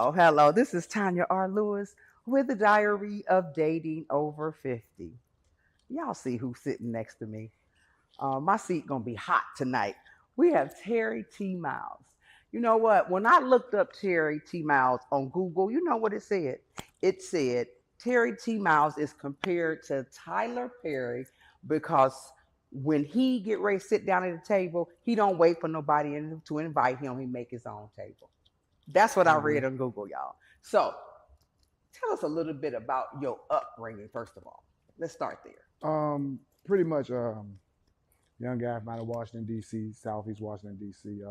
Hello. This is Tanya R. Lewis with the Diary of Dating Over 50. Y'all see who's sitting next to me. My seat gonna be hot tonight. We have Terry T. Miles. You know what? When I looked up Terry T. Miles on Google, you know what it said? It said Terry T. Miles is compared to Tyler Perry because when he get ready to sit down at the table, he don't wait for nobody to invite him. He make his own table. That's what I Hmm. read on Google, y'all. So tell us a little bit about your upbringing, first of all. Let's start there. Pretty much young guy from out of Washington D.C., Southeast Washington D.C.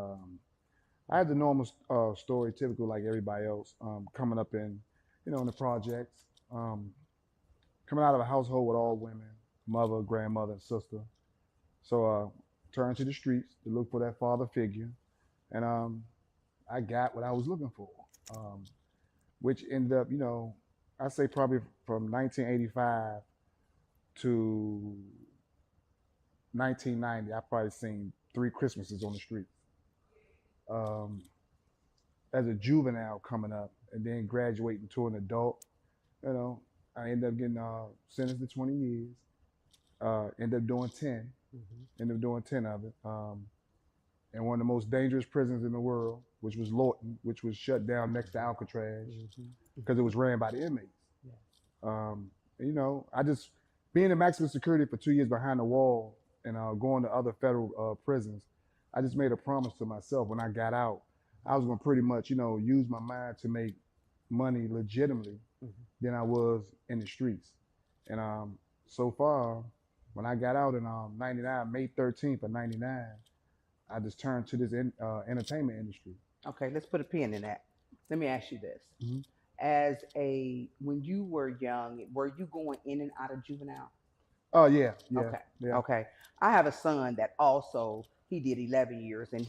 I had the normal story, typical like everybody else. Coming up in, in the projects. Coming out of a household with all women, mother, grandmother, and sister. So turned to the streets to look for that father figure, and I got what I was looking for, um, which ended up, I say probably from 1985 to 1990, I probably seen three Christmases on the street. Um, as a juvenile coming up and then graduating to an adult, you know, I ended up getting sentenced to 20 years. Ended up doing 10. Hmm. Ended up doing 10 of it. In one of the most dangerous prisons in the world, which was Lorton, which was shut down next to Alcatraz Hmm. because it was ran by the inmates. Yeah. I just being in maximum security for 2 years behind the wall and going to other federal prisons. I just made a promise to myself when I got out, I was going to pretty much, use my mind to make money legitimately Hmm. than I was in the streets. And so far, when I got out in '99, May 13th of '99, I just turned to this entertainment industry. Okay, let's put a pin in that. Let me ask you this. Hmm. When you were young, were you going in and out of juvenile? Oh yeah, yeah, Okay. yeah. Okay. I have a son that also he did 11 years and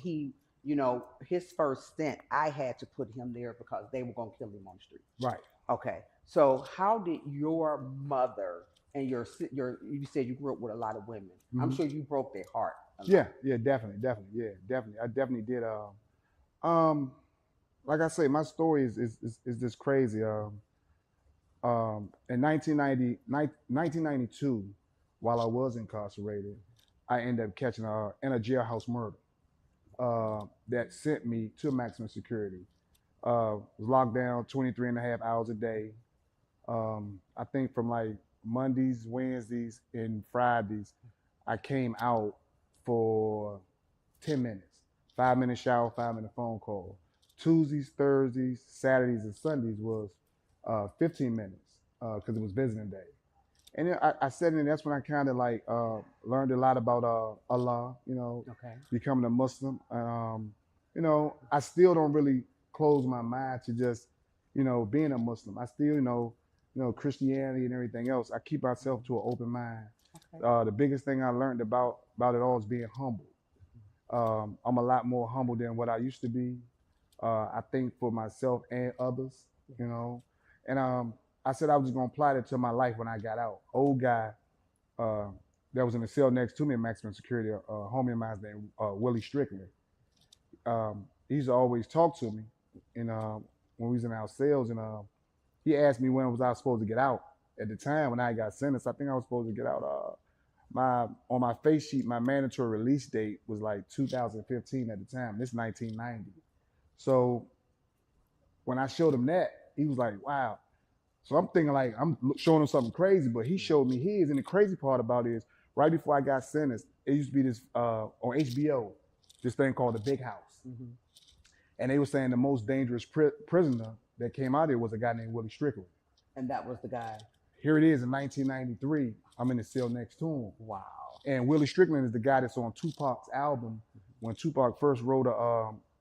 his first stint I had to put him there because they were going to kill him on the street. Right. Okay. So how did your mother and your you said you grew up with a lot of women. I'm Hmm. sure you broke their heart a lot. Yeah, yeah, definitely, definitely, yeah, definitely. I definitely did. Um, like I say, my story is just crazy. In 1992, while I was incarcerated, I ended up catching in a jailhouse murder that sent me to maximum security. Was locked down 23 and a half hours a day. I think from like Mondays, Wednesdays, and Fridays, I came out for 10 minutes, 5 minute shower, 5 minute phone call. Tuesdays, Thursdays, Saturdays, and Sundays was 15 minutes because it was visiting day. And then I said, and that's when I kind of like learned a lot about Allah, Okay. becoming a Muslim. I still don't really close my mind to just, being a Muslim. I still, Christianity and everything else. I keep myself to an open mind. Okay. The biggest thing I learned about it all is being humble. I'm a lot more humble than what I used to be. I think for myself and others, Yeah. you know. And I said I was just gonna apply that to my life when I got out. Old guy uh, that was in the cell next to me in maximum security, a homie of mine named Willie Strickland. He used to always talk to me, and when we was in our cells, and he asked me when was I supposed to get out. At the time when I got sentenced, I think I was supposed to get out. My on my face sheet, my mandatory release date was like 2015 at the time. This 1990. So when I showed him that, he was like, "Wow." So I'm thinking like I'm showing him something crazy, but he showed me his. And the crazy part about it is, right before I got sentenced, it used to be this on HBO, this thing called The Big House, Hmm. and they were saying the most dangerous prisoner that came out here was a guy named Willie Strickland. And that was the guy. Here it is in 1993. I'm in the cell next to him, Wow. and Willie Strickland is the guy that's on Tupac's album. When Tupac first wrote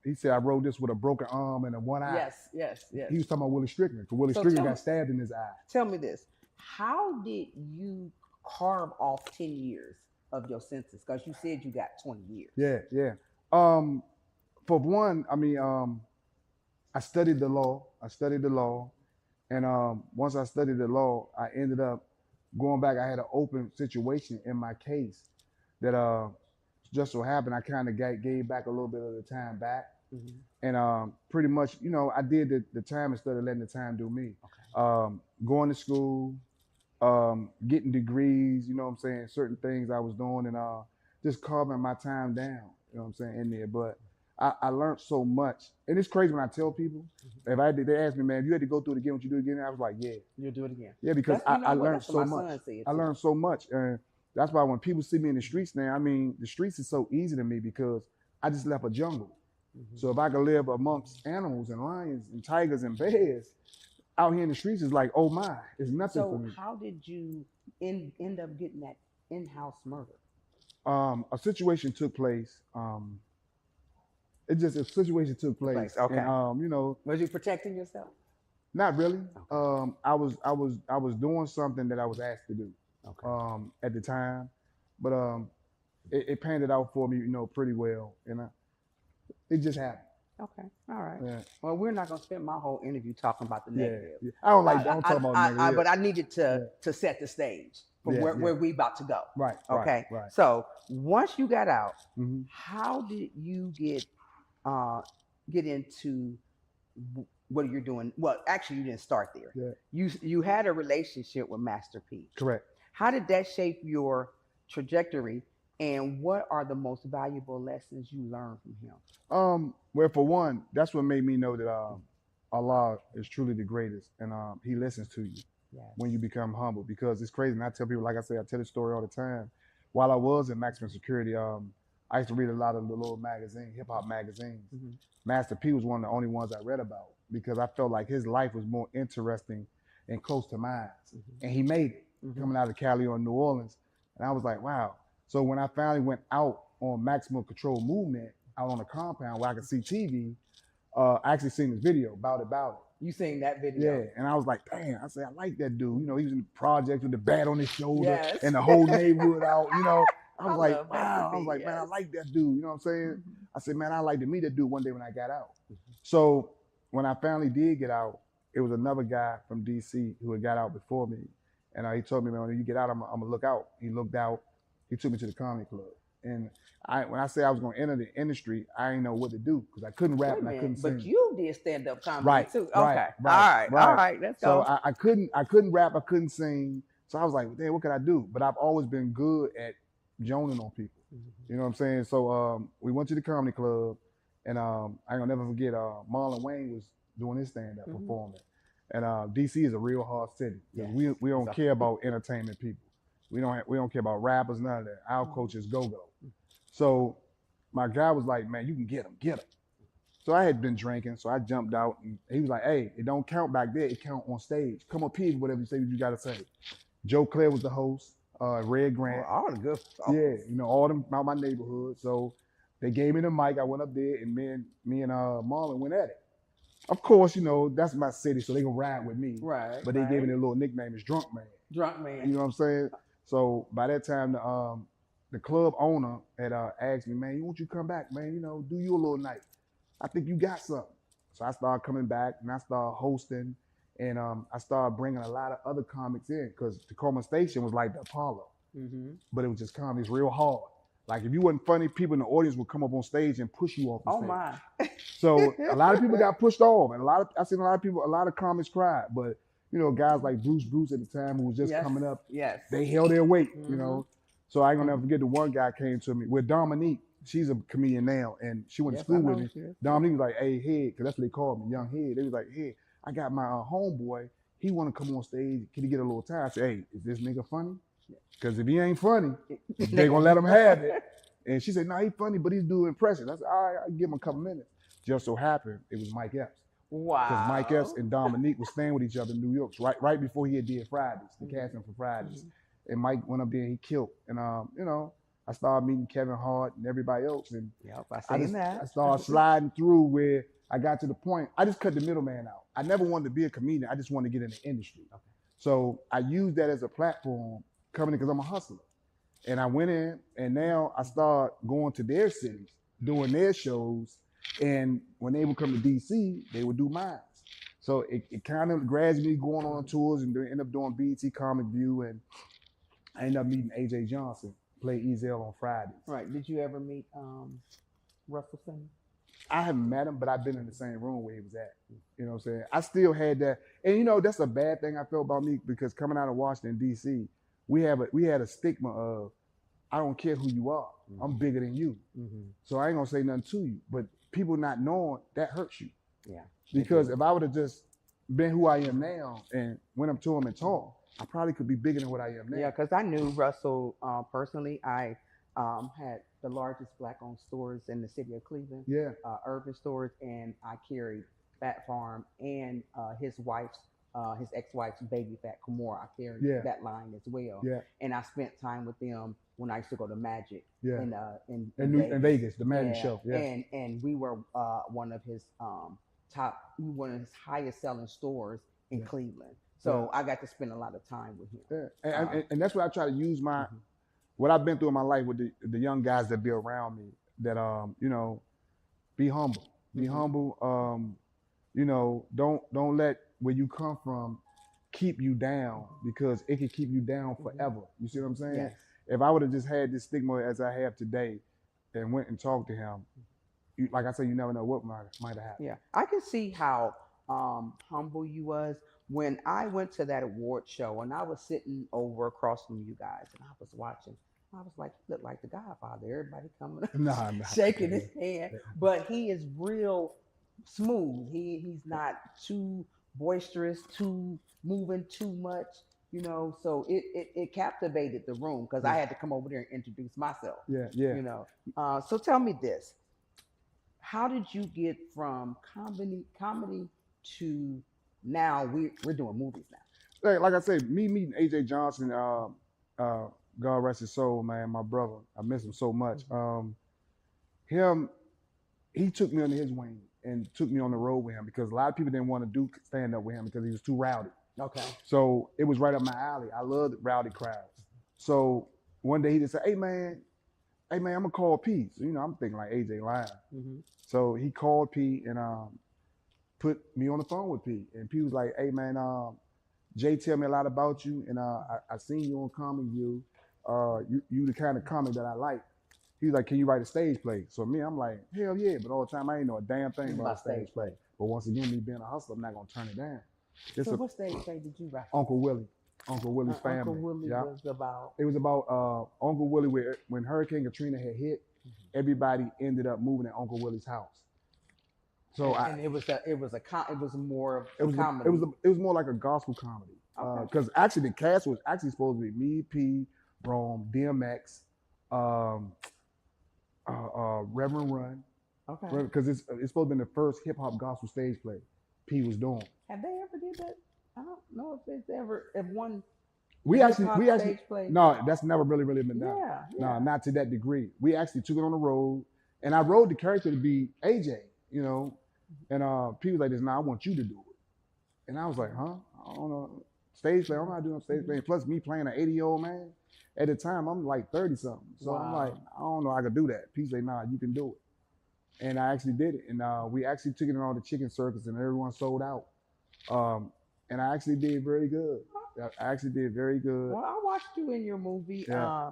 he said I wrote this with a broken arm and a one eye. Yes, yes, yes. He was talking about Willie Strickland because Willie So Strickland got stabbed in his eye. tell me this. How did you carve off 10 years of your sentence? Because you said you got 20 years. Yeah, yeah. Um, for one, I mean, I studied the law. I studied the law, and once I studied the law, I ended up going back. I had an open situation in my case that just so happened I kind of gave back a little bit of the time back. Mhm. And pretty much, you know, I did the time instead of letting the time do me. Okay. Going to school, getting degrees, you know what I'm saying, certain things I was doing, and just carving my time down, you know what I'm saying, in there. But I learned so much, and it's crazy when I tell people, if they ask me, man, you had to go through it again, would you do it again? I was like, yeah, You'll do it again. yeah, because That's, you know I what? learned That's what so my much. son said I too. learned so much, and that's why when people see me in the streets now, I mean, the streets is so easy to me because I just left a jungle. Mhm. So if I could live amongst animals and lions and tigers and bears, out here in the streets is like, oh my, it's nothing for So me. how did you end up getting that in-house murder? A situation took place. It just a situation took The place. place, and Okay. you know, Was you protecting yourself? not really. Okay. I was doing something that I was asked to do Okay. at the time, but it panned out for me, you know, pretty well, and it just happened. Okay. All right. Yeah, Well, we're not gonna spend my whole interview talking about the yeah, negative. yeah. I don't talk about negative. But I needed Yeah, to set the stage for yeah, yeah. where we about to go. Right, right, Okay. right. So once you got out, Hmm. how did you uh get into what you're doing? Well, actually, you didn't start there. Yeah, You had a relationship with Master P. correct. How did that shape your trajectory? And what are the most valuable lessons you learned from him? Well, for one, that's what made me know that Allah is truly the greatest, and He listens to you when Yes. you become humble. Because it's crazy, and I tell people, like I say, I tell this story all the time. While I was in maximum security, I used to read a lot of the little magazines, hip hop magazines. Hmm. Master P was one of the only ones I read about because I felt like his life was more interesting and close to mine, and he made it Hmm. coming out of Cali or New Orleans, and I was like, wow. So when I finally went out on maximum control movement, out on the compound where I could see TV, I actually seen this video about it. You seen that Yeah, video? and I was like, damn, I said, I like that dude. You know, he was in the project with the bat on his shoulder Yes. and the whole neighborhood out, you know. I I was like, love Master wow. I was P. like, man, I Yes. like that dude. You know what I'm saying? Mhm. I said, man, I like to meet that dude one day when I got out. Mhm. So when I finally did get out, it was another guy from DC who had got out before me. And he told me, man, when you get out, I'm going to look out. He looked out. He took me to the comedy club. And when I say I was going to enter the industry, I didn't know what to do because I couldn't rap Wait a and I couldn't minute, but sing. you did stand up comedy Right, too. right, Okay. right, All right. right. Let's So go. I couldn't rap, I couldn't sing. So I was like, damn, what could I do? But I've always been good at joning on people. Mhm. You know what I'm saying? So we went to the comedy club, and I ain't gonna never forget. Marlon Wayne was doing his stand up Mhm. performing, and DC is a real hard city. Yes. We don't So- care about entertainment people. We don't care about rappers, none of that. Our Mhm. culture is go. So my guy was like, man, you can get him. So I had been drinking, so I jumped out, and he was like, hey, it don't count back there, it count on stage. Come up here, whatever you say, what you gotta say. Joe Claire was the host, Red Grant. Oh, all the good stuff. Yeah, you know, all them out my neighborhood. So they gave me the mic. I went up there, and me and Marlon went at it. Of course, you know, that's my city, so they can ride with me. Right. But they gave me right. their little nickname is Drunk Man. Drunk man. You know what I'm saying? So by that time, the club owner had asked me, man, won't you come back, man? You know, do you a little night. I think you got something. So I started coming back, and I started hosting, and I started bringing a lot of other comics in because Tacoma Station was like the Apollo, Mm-hmm. but it was just comedy. It's real hard. Like if you wasn't funny, people in the audience would come up on stage and push you off the Oh stage. my. So a lot of people got pushed off, and I seen a lot of comics cried. But you know, guys like Bruce at the time who was just Yes. coming up, Yes. they held their weight. Mhm. You know, so I ain't gonna never forget the one guy came to me with Dominique. She's a comedian now, and she went to Yes, school I with know. me. Yes. Dominique was like, "Hey, Head," because that's what they called me, Young Head. They was like, "Hey, I got my homeboy. He want to come on stage. Can he get a little time?" I said, "Hey, is this nigga funny? Because if he ain't funny, they gonna let him have it." And she said, "No, he funny, but he's doing impressions." I said, "All right, I'll give him a couple minutes." Just so happened it was Mike Epps, Wow. because Mike Epps and Dominique was staying with each other in New York right before he had did Fridays, the Mhm. casting for Fridays. Mhm. And Mike went up there and he killed. And you know, I started meeting Kevin Hart and everybody else, and Yep, I I seen that. started sliding through where I got to the point. I just cut the middleman out. I never wanted to be a comedian. I just wanted to get in the industry. Okay. So I used that as a platform coming in because I'm a hustler. And I went in, and now I start going to their cities, doing their shows. And when they would come to DC, they would do mine. So it kind of gradually going on tours and end up doing BET Comic View. And I ended up meeting AJ Johnson, play Ezel on Fridays. Right. Did you ever meet Russell Simmons? I haven't met him, but I've been in the same room where he was at. You know what I'm saying? I still had that, and you know that's a bad thing I feel about me because coming out of Washington D.C., we had a stigma of I don't care who you are, I'm bigger than you, so I ain't gonna say nothing to you. But people not knowing that hurts you. Yeah. Because if I would have just been who I am now and went up to him and talked, I probably could be bigger than what I am now. Yeah, because I knew Russell personally. I had the largest black-owned stores in the city of Cleveland, Yeah. urban stores, and I carried Fat Farm and his ex-wife's Baby Fat Kimura. I carried Yeah. that line as well, Yeah. and I spent time with them when I used to go to Magic Yeah. in In Vegas, the Magic Yeah, show. Yeah. and we were one of his one of his highest selling stores in Yeah. Cleveland. So I got to spend a lot of time with him. Yeah. And that's what I try to use what I've been through in my life with the young guys that be around me. That you know, be humble. Be humble. You know, don't let where you come from keep you down because it can keep you down forever. You see what I'm saying? Yes. If I would have just had this stigma as I have today and went and talked to him, like I said, you never know what might have happened. Yeah, I can see how humble you was when I went to that award show and I was sitting over across from you guys and I was watching. I was like, you look like the Godfather. Everybody coming up, Nah. shaking his hand, but he is real smooth. He's not too boisterous, too moving too much. You know, so it captivated the room because I had to come over there and introduce myself. Yeah. You know, so tell me this: how did you get from comedy to now we're doing movies now? Like I said, me meeting AJ Johnson, God rest his soul, man, my brother. I miss him so much. He took me under his wing and took me on the road with him because a lot of people didn't want to do stand up with him because he was too rowdy. Okay. So it was right up my alley. I love rowdy crowds. So one day he just said, hey man, I'm gonna call P. So, you know, I'm thinking like AJ lying. So he called P and put me on the phone with P. And P was like, hey man, Jay tell me a lot about you, and I seen you on Comic View. You the kind of comic that I like. He was like, can you write a stage play? So me, I'm like, hell yeah, but all the time I ain't know a damn thing about stage play. But once again, me being a hustler, I'm not gonna turn it down. So what stage play did you write? Uncle Willie's family. Uncle Willie was about. It was about Uncle Willie when Hurricane Katrina had hit, everybody ended up moving at Uncle Willie's house. So it was more of a comedy. It was more like a gospel comedy. Because actually the cast was actually supposed to be me, P, Rome, DMX, Reverend Run. Okay. Because it's supposed to be the first hip hop gospel stage play P was doing. Have they ever did that? I don't know if one. We actually play. No, that's never really been done. Yeah. No, not to that degree. We actually took it on the road, and I wrote the character to be AJ, you know, and people like this. Now I want you to do it, and I was like, huh? I don't know. Stage play. I'm not doing stage play. Plus me playing an 80-year-old man. At the time, I'm like 30 something. So I'm like, I don't know. I could do that. People say, nah, you can do it. And I actually did it, and we actually took it on the chicken circus, and everyone sold out. And I actually did very good. I actually did very good. Well, I watched you in your movie. Yeah.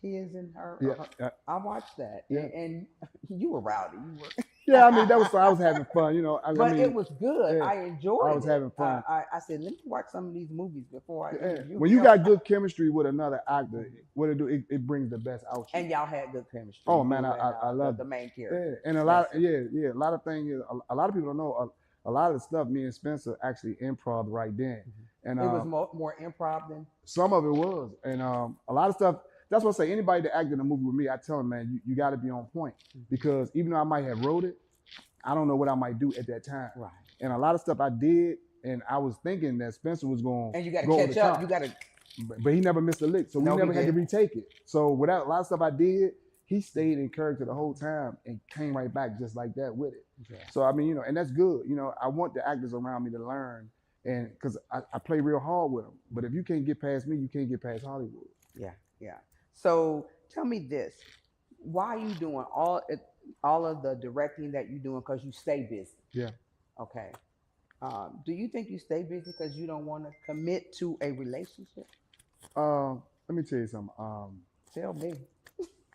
His and her. Yeah. I watched that. Yeah. And you were rowdy. You were. Yeah, I mean, I was having fun, you know. But I mean, it was good. Yeah, I enjoyed it. I was having fun. I said, let me watch some of these movies before I interview. When you got good chemistry with another actor, what it do? It brings the best out you. And y'all had good chemistry. Oh man, I love the main character. Yeah, and a lot of things. A lot of people don't know. A lot of the stuff me and Spencer actually improv right then, and it was more improv than some of it was, and a lot of stuff. That's what I say. Anybody that acted in a movie with me, I tell them, man, you got to be on point because even though I might have wrote it, I don't know what I might do at that time. Right. And a lot of stuff I did, and I was thinking that Spencer was going. And you got to catch up. You got to. But he never missed a lick, so we never had to retake it. So without a lot of stuff I did, he stayed in character the whole time and came right back just like that with it. Yeah. So I mean, you know, and that's good. You know, I want the actors around me to learn, and because I play real hard with them. But if you can't get past me, you can't get past Hollywood. Yeah. So tell me this: why are you doing all of the directing that you're doing? Because you stay busy. Yeah. Okay. Do you think you stay busy because you don't want to commit to a relationship? Let me tell you something. Tell me.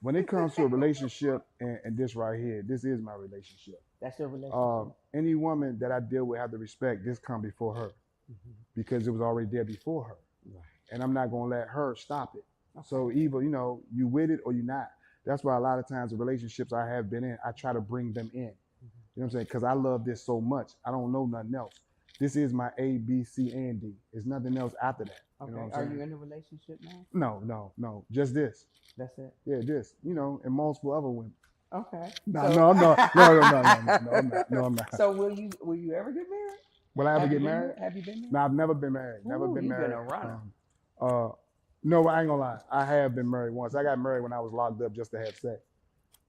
when it comes to a relationship and this right here, this is my relationship. That's your relationship. Any woman that I deal with have to respect this come before her Mhm. because it was already there before her. Right. And I'm not gonna let her stop it. Okay. So either, you with it or you not. That's why a lot of times the relationships I have been in, I try to bring them in. You know what I'm saying? Because I love this so much. I don't know nothing else. This is my A, B, C, and D. There's nothing else after that. Okay. You know what Are I'm saying? you in a relationship now? No. Just this. That's it. Yeah, this. And multiple other women. Okay. No, So- no, I'm not. No, I'm not. No, I'm not. So will you ever get married? Will I ever Have you get been married? Have you been married? No, I've never been married. Never Ooh, been you've been married. a runner. No, I ain't gonna lie. I have been married once. I got married when I was locked up just to have sex.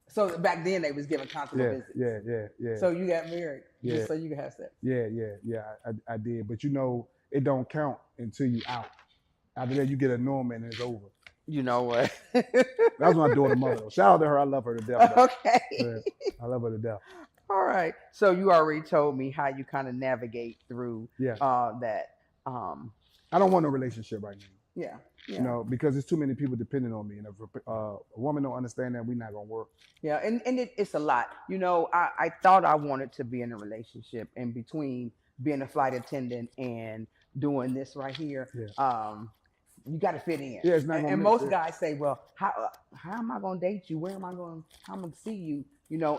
So back then they was giving consular visits. Yeah. So you got married Yeah. just so you could have sex. Yeah. I did, but it don't count until you out. After that, you get a normal and it's over. You know what? That was my daughter's mother. Though. Shout out to her. I love her to death. Though. Okay. Yeah, I love her to death. All right. So you already told me how you kind of navigate through Yeah. that. I don't want a relationship right now. Yeah. Because there's too many people depending on me, and if a woman don't understand that, we're not gonna work. Yeah, and it's a lot. I thought I wanted to be in a relationship, and between being a flight attendant and doing this right here, you got to fit in. Yeah, it's not gonna and make most sense. guys say, well, how am I going to date you? Where am I going? How am I going to see you?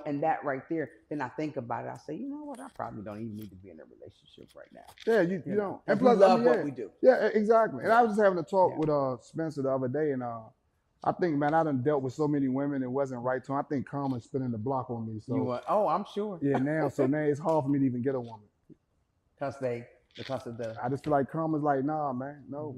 And that right there. Then I think about it. I say, you know what? I probably don't even need to be in a relationship right now. Yeah, you You don't. And plus, we love what we do. Yeah, exactly. And I was just having a talk Yeah. with Spencer the other day, and I think, man, I done dealt with so many women it wasn't right to. I think karma's spinning the block on me. So I'm sure. yeah, now it's hard for me to even get a woman. Because of the. I just feel like karma's like, nah, man, no,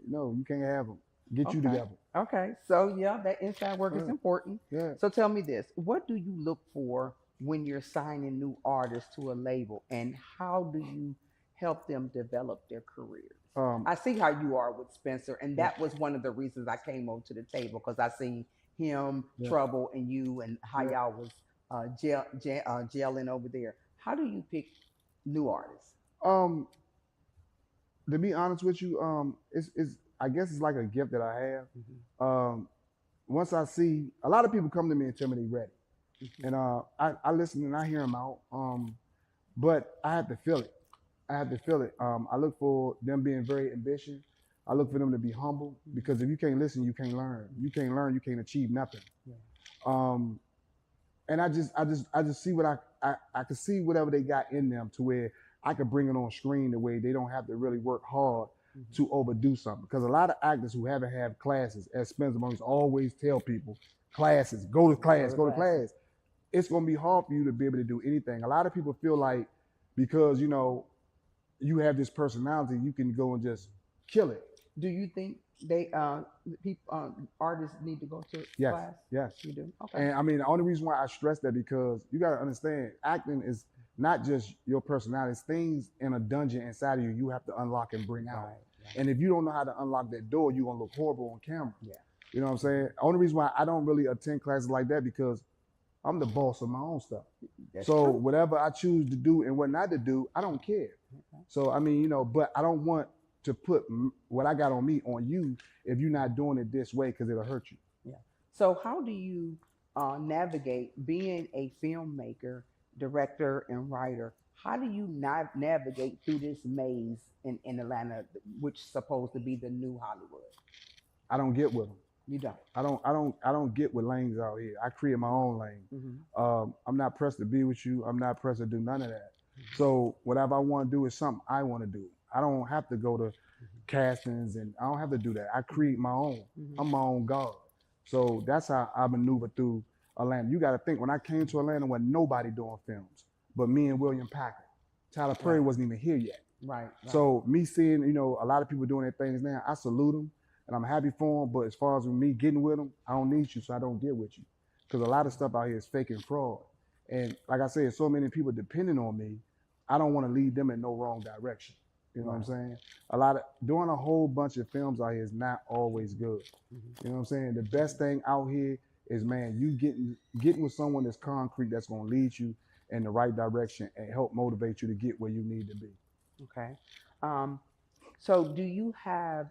no, you can't have them. Get you together. Okay, so yeah, that inside work is Yeah. important. Yeah. So tell me this: what do you look for when you're signing new artists to a label, and how do you help them develop their careers? I see how you are with Spencer, and that was one of the reasons I came over to the table because I seen him, Trouble, and you, and how y'all was gelling over there. How do you pick new artists? To be honest with you, it's I guess it's like a gift that I have. Once I see a lot of people come to me and tell me they're ready, and I listen and I hear them out. But I have to feel it. I look for them being very ambitious. I look for them to be humble because if you can't listen, you can't learn. You can't learn, you can't achieve nothing. And I just see what I can see whatever they got in them to where I could bring it on screen the way they don't have to really work hard to overdo something. Because a lot of actors who haven't had classes, as Spencer Moses always tell people, classes, go to class. It's gonna be hard for you to be able to do anything. A lot of people feel like because you have this personality, you can go and just kill it. Do you think artists need to go to class? Yes. You do? Okay. And I mean, the only reason why I stress that because you got to understand, acting is not just your personality. It's things in a dungeon inside of you you have to unlock and bring out. Right. And if you don't know how to unlock that door, you're going to look horrible on camera. Yeah. You know what I'm saying? The only reason why I don't really attend classes like that because I'm the boss of my own stuff. That's so true. whatever I choose to do and what not to do, I don't care. Okay. So, I mean, but I don't want to put what I got on me on you if you're not doing it this way because it'll hurt you. Yeah. So how do you navigate being a filmmaker, director, and writer? How do you navigate through this maze in Atlanta, which is supposed to be the new Hollywood? I don't get with them. You don't. I don't get with lanes out here. I create my own lane. Mm-hmm. I'm not pressed to be with you. I'm not pressed to do none of that. So whatever I want to do is something I want to do. I don't have to go to castings and I don't have to do that. I create my own. I'm my own God. So that's how I maneuver through Atlanta. You got to think when I came to Atlanta, when nobody doing films but me and William Packer. Tyler Perry wasn't even here yet. Right. So me seeing a lot of people doing their things now, I salute them and I'm happy for them. But as far as me getting with them, I don't need you, so I don't get with you because a lot of stuff out here is fake and fraud. And like I said, so many people depending on me. I don't want to lead them in no wrong direction. You know what I'm saying? Doing a whole bunch of films out here is not always good. You know what I'm saying? The best thing out here is, man, you getting with someone that's concrete, that's going to lead you in the right direction and help motivate you to get where you need to be. Okay. So do you have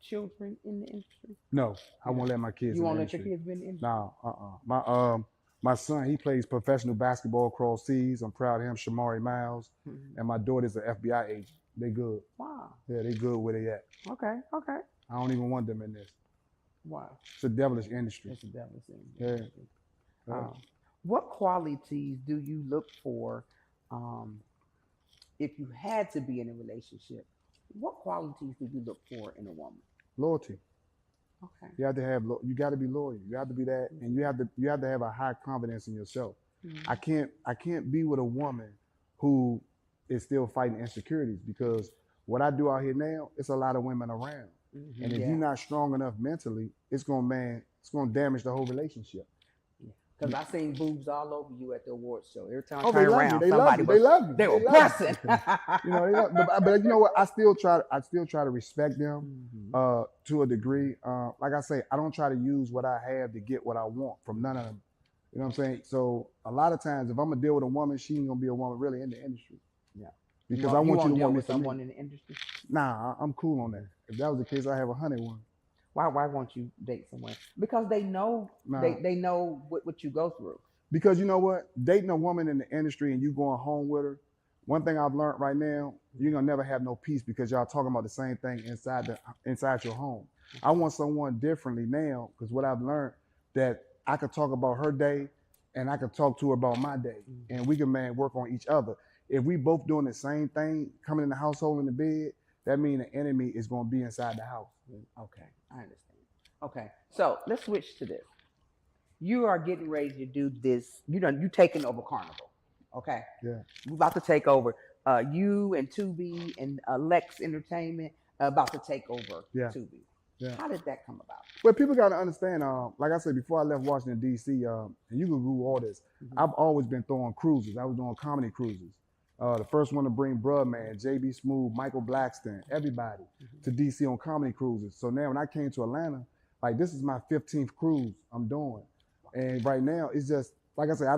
children in the industry? No, I won't let my kids You in won't the let your industry. kids be in the industry? No, my son, he plays professional basketball across seas. I'm proud of him, Shamari Miles. Mhm. And my daughter's an FBI agent. They good. Wow. Yeah, they good where they at. Okay. Okay. I don't even want them in this. Wow. It's a devilish industry. It's a devil's thing. Yeah. Yeah. What qualities do you look for um, if you had to be in a relationship? What qualities do you look for in a woman? Loyalty. Okay. You have to have. You got to be loyal. You have to be that, and you have to have a high confidence in yourself. Mhm. I can't be with a woman who is still fighting insecurities, because what I do out here now, it's a lot of women around. Mhm. And if Yeah. you're not strong enough mentally, it's gonna damage the whole relationship. Because I seen boobs all over you at the awards show. Every time I Oh, turn they love around, me. They love somebody me. was They love me. they were love me. pressing. You know, they love, but you know what? I still try to respect them Mhm. to a degree. Like I say, I don't try to use what I have to get what I want from none of them. You know what I'm saying? So a lot of times, if I'm gonna deal with a woman, she ain't gonna be a woman really in the industry. Yeah. Because I want you won't to deal want me with for me. someone in the industry. Nah, I'm cool on that. If that was the case, I have 101. Why won't you date someone? Because they know Nah. they know what you go through. Because you know what? Dating a woman in the industry and you going home with her, one thing I've learned right now, you're gonna never have no peace because y'all talking about the same thing inside your home. I want someone differently now, because what I've learned, that I could talk about her day and I could talk to her about my day, and we can work on each other. If we both doing the same thing, coming in the household in the bed, that means the enemy is gonna be inside the house. Okay, I understand. Okay, so let's switch to this. You are getting ready to do this. You taking over Carnival. Okay. Yeah. We're about to take over. You and Tubi and Lex Entertainment are about to take over Tubi. Yeah. How did that come about? Well, people got to understand, like I said, before I left Washington, D.C., and you can Google all this, I've always been throwing cruises. I was doing comedy cruises. The first one to bring Brudman, J.B. Smoove, Michael Blackston, everybody to D.C. on comedy cruises. So now when I came to Atlanta, like, this is my 15th cruise I'm doing. And right now, it's just, like I said, I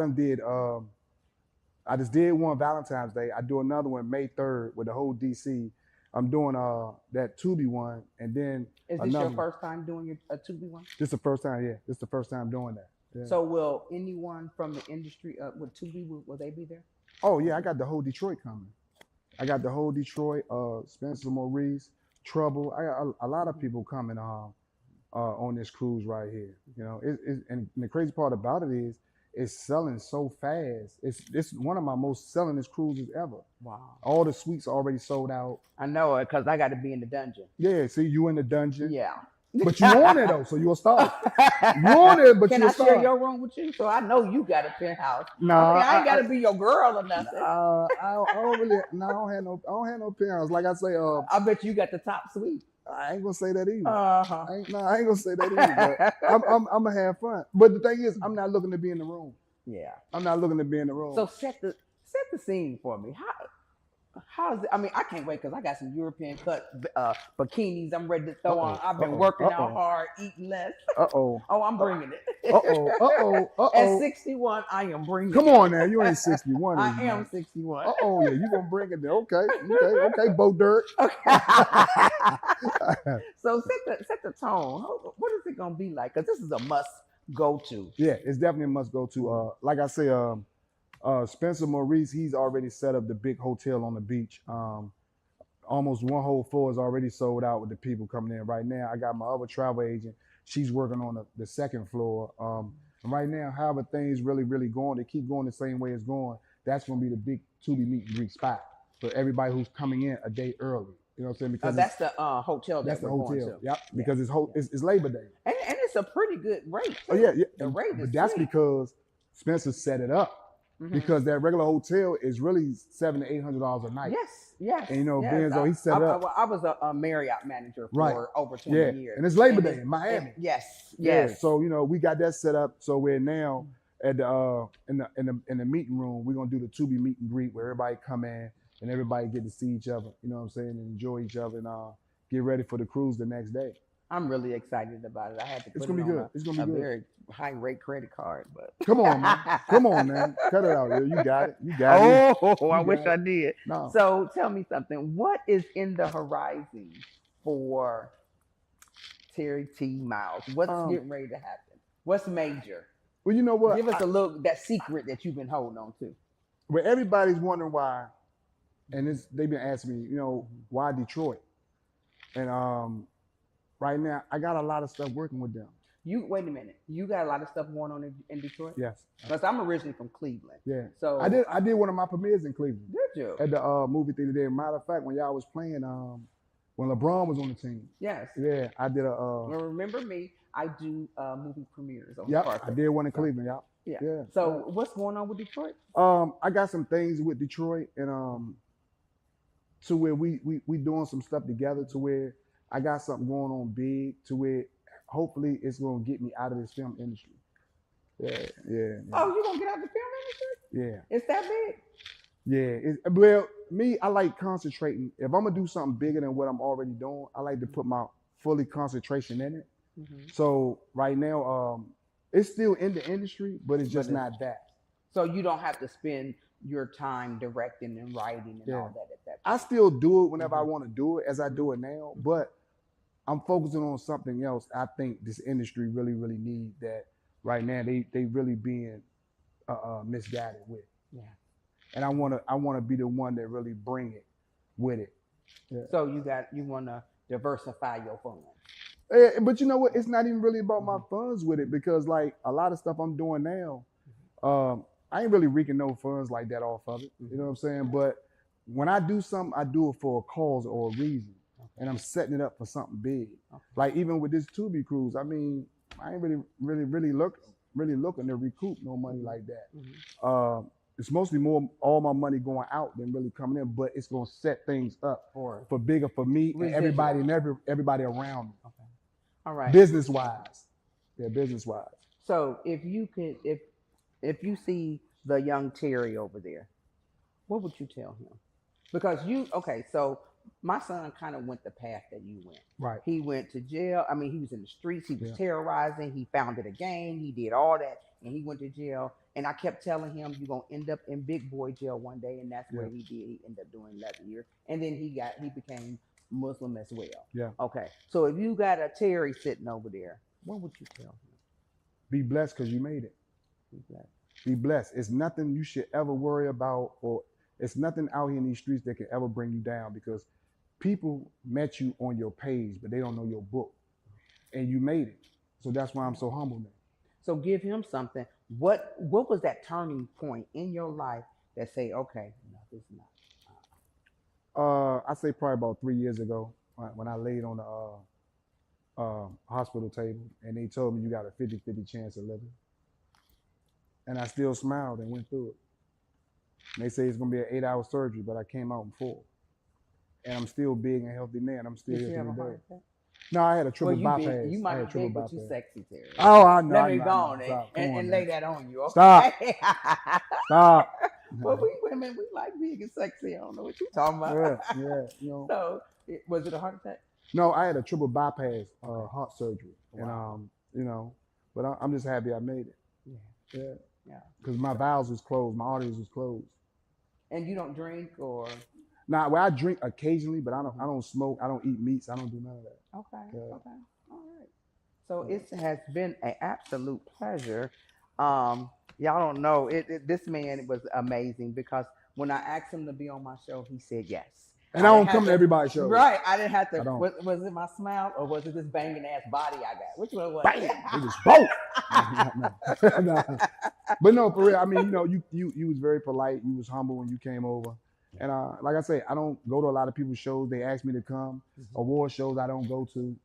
just did one Valentine's Day. I do another one May 3rd with the whole DC. I'm doing that Tubi one, and then Is this your first time doing a Tubi one? This is the first time, yeah. This is the first time doing that. Yeah. So will anyone from the industry with Tubi, will they be there? Oh yeah, I got the whole Detroit coming. I got the whole Detroit, Spencer Maurice, Trouble. I got a lot of people coming on this cruise right here. You know, and the crazy part about it is, it's selling so fast. It's one of my most sellingest cruises ever. Wow. All the suites are already sold out. I know it, because I got to be in the dungeon. Yeah, see, you in the dungeon. Yeah. But you on it though, so you'll start. You on it, but Can you'll I start. share your room with you? So I know you got a penthouse. No, I ain't got to be your girl or nothing. I don't really. No, I don't have no penthouse. Like I say, I bet you got the top suite. I ain't gonna say that either. Uh-huh. I ain't gonna say that either. But I'm gonna have fun. But the thing is, I'm not looking to be in the room. Yeah. I'm not looking to be in the room. So set the scene for me. How's it? I mean, I can't wait, because I got some European cut bikinis I'm ready to throw on. I've been working out hard, eating less. Oh, I'm bringing it. At 61, I am bringing it. Come on now, you ain't 61. I am 61. Yeah, you gonna bring it there? Okay, Bo Dirt. Okay. So set the tone. What is it gonna be like? Because this is a must go to. Yeah, it's definitely a must go to. Like I say, Spencer Maurice, he's already set up the big hotel on the beach. Almost one whole floor is already sold out with the people coming in right now. I got my other travel agent. She's working on the second floor. And right now, however things really going, they keep going the same way it's going. That's going to be the big Tubi meet and greet spot for everybody who's coming in a day early. You know what I'm saying? Because that's the hotel. That's the hotel. Going to. Yep. Because it's Labor Day. And it's a pretty good rate. Oh yeah. The rate is. But that's sweet. because Spencer set it up. Because that regular hotel is really $700 to $800 a night. Yes. And Benzo, he set up. I was a Marriott manager for over 20 years. And it's Labor Day in Miami. Yes. Yeah. So we got that set up. So we're now at the in the meeting room. We're gonna do the Tubi meet and greet where everybody come in and everybody get to see each other. You know what I'm saying? And enjoy each other and get ready for the cruise the next day. I'm really excited about it. I had to put it's gonna be good. It's gonna be good. Very high rate credit card, but come on, man, cut it out. You got it. I wish I did. No. So tell me something. What is in the horizon for Terry T. Miles? What's getting ready to happen? What's major? Well, you know what? Give us a look, that secret that you've been holding on to. Well, everybody's wondering why, and they've been asking me, why Detroit? And right now, I got a lot of stuff working with them. You wait a minute. You got a lot of stuff going on in Detroit? Yes. Because I'm originally from Cleveland. Yeah. So I did one of my premieres in Cleveland. Did you? At the movie theater there. Matter of fact, when y'all was playing, when LeBron was on the team. Yes. Yeah, I did a. Well, remember me? I do movie premieres. Yep, I did one in Cleveland. Y'all. Yeah. Yeah. So what's going on with Detroit? I got some things with Detroit, and to where we doing some stuff together, to where I got something going on big, to where hopefully it's gonna get me out of this film industry. Yeah. Oh, you gonna get out of the film industry? Yeah. It's that big? Yeah. Well, me, I like concentrating. If I'm gonna do something bigger than what I'm already doing, I like to put my fully concentration in it. Mm-hmm. So right now, it's still in the industry, but it's just not that. So you don't have to spend your time directing and writing and all that at that point. I still do it whenever I want to do it, as I do it now, but I'm focusing on something else. I think this industry really, really need that right now. They really being misguided with. Yeah. And I wanna be the one that really bring it with it. Yeah. So you wanna diversify your funds. But you know what? It's not even really about my funds with it, because like a lot of stuff I'm doing now, I ain't really reaping no funds like that off of it. You know what I'm saying? But when I do something, I do it for a cause or a reason. And I'm setting it up for something big. Okay. Like even with this Tubi cruise, I mean, I ain't really looking to recoup no money like that. Mm-hmm. It's mostly all my money going out than really coming in, but it's gonna set things up for bigger for me and everybody around me. Okay. All right. Business wise. Yeah, business wise. So if you see the young Terry over there, what would you tell him? Because so my son kind of went the path that you went. Right. He went to jail. I mean, he was in the streets. He was terrorizing. He founded a gang. He did all that, and he went to jail. And I kept telling him, you're gonna end up in big boy jail one day, and that's what he did. He ended up doing 11 years, and then he became Muslim as well. Yeah. Okay. So if you got a Terry sitting over there, what would you tell him? Be blessed, because you made it. Be blessed. Be blessed. It's nothing you should ever worry about, or it's nothing out here in these streets that can ever bring you down, because people met you on your page, but they don't know your book, and you made it. So that's why I'm so humble now. So give him something. What was that turning point in your life that say, okay, no, this is not? I say probably about 3 years ago, when I laid on the hospital table, and they told me you got a 50-50 chance of living. And I still smiled and went through it. And they say it's gonna be an 8-hour surgery, but I came out in 4. And I'm still big and healthy now, and I'm still here today. No, I had a triple bypass. You might have been, but you sexy, Terry. Oh, I know. Let me go on and lay that on you. Okay? Stop. Well, we women, we like big and sexy. I don't know what you're talking about. Yeah. So, was it a heart attack? No, I had a triple bypass heart surgery. Wow. And, but I'm just happy I made it. Yeah. Because my valves was closed, my arteries was closed. And you don't drink or? Nah, well, I drink occasionally, but I don't smoke. I don't eat meats. I don't do none of that. Okay. All right. So it has been an absolute pleasure. Y'all don't know this man was amazing, because when I asked him to be on my show, he said yes. And I don't come to everybody's show. Right. I didn't have to. Was it my smile, or was it this banging ass body I got? Which one was it? Bang! It was both. No. But no, for real. I mean, you was very polite. You was humble when you came over. And like I say, I don't go to a lot of people's shows. They ask me to come. Award shows I don't go to.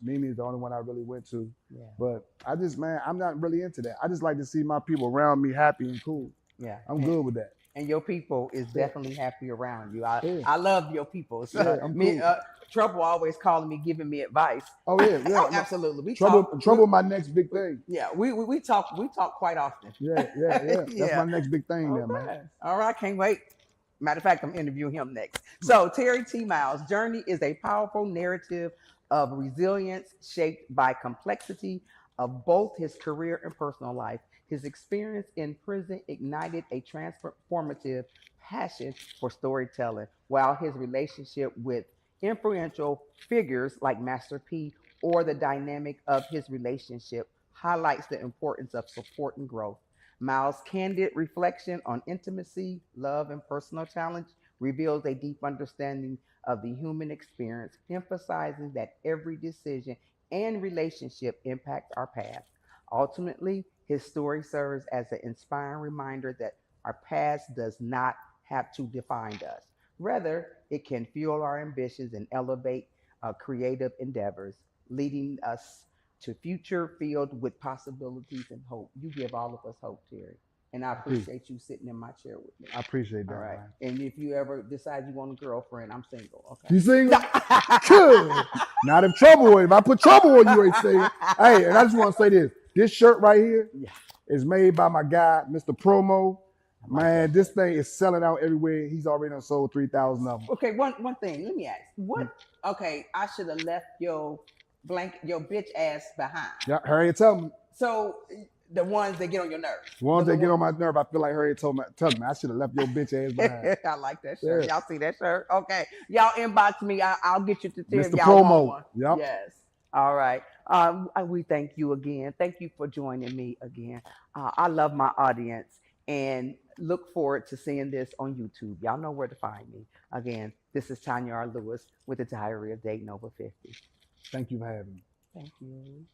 Mimi is the only one I really went to. Yeah. But I'm not really into that. I just like to see my people around me happy and cool. Yeah. I'm good with that. And your people is definitely happy around you. I love your people. So cool. Trouble always calling me, giving me advice. Oh yeah. Absolutely. Trouble my next big thing. Yeah, we talk quite often. Yeah. That's my next big thing there, man. All right, can't wait. Matter of fact, I'm interviewing him next. So Terry T. Miles' journey is a powerful narrative of resilience shaped by complexity of both his career and personal life. His experience in prison ignited a transformative passion for storytelling, while his relationship with influential figures like Master P or the dynamic of his relationship highlights the importance of support and growth. Miles' candid reflection on intimacy, love, and personal challenge reveals a deep understanding of the human experience, emphasizing that every decision and relationship impacts our past. Ultimately, his story serves as an inspiring reminder that our past does not have to define us. Rather, it can fuel our ambitions and elevate creative endeavors, leading us to future filled with possibilities and hope. You give all of us hope, Terry. And I appreciate you sitting in my chair with me. I appreciate All that, right. man. And if you ever decide you want a girlfriend, I'm single. Okay. You single? Good. Not if trouble. If I put trouble on you, ain't single. Hey, and I just want to say this. This shirt right here Yeah. is made by my guy, Mr. Promo. I like Man, that this shirt. thing is selling out everywhere. He's already done sold 3,000 of them. Okay, one thing. Let me ask. What? Okay, I should have left your your bitch ass behind. Yeah, Harriet tell me. So the ones that get on your nerves. Once The they get on my nerve, I feel like Harriet tell me, I should have left your bitch ass behind. I like that shirt. Yeah. Y'all see that shirt? Okay. Y'all inbox me. I'll get you to Terry if Mr. y'all Promo. want one. Yep. Yes. All right. We thank you again. Thank you for joining me again. I love my audience and look forward to seeing this on YouTube. Y'all know where to find me. Again, this is Tanya R. Lewis with the Diary of Dating Over 50. Thank you for having me. Thank you.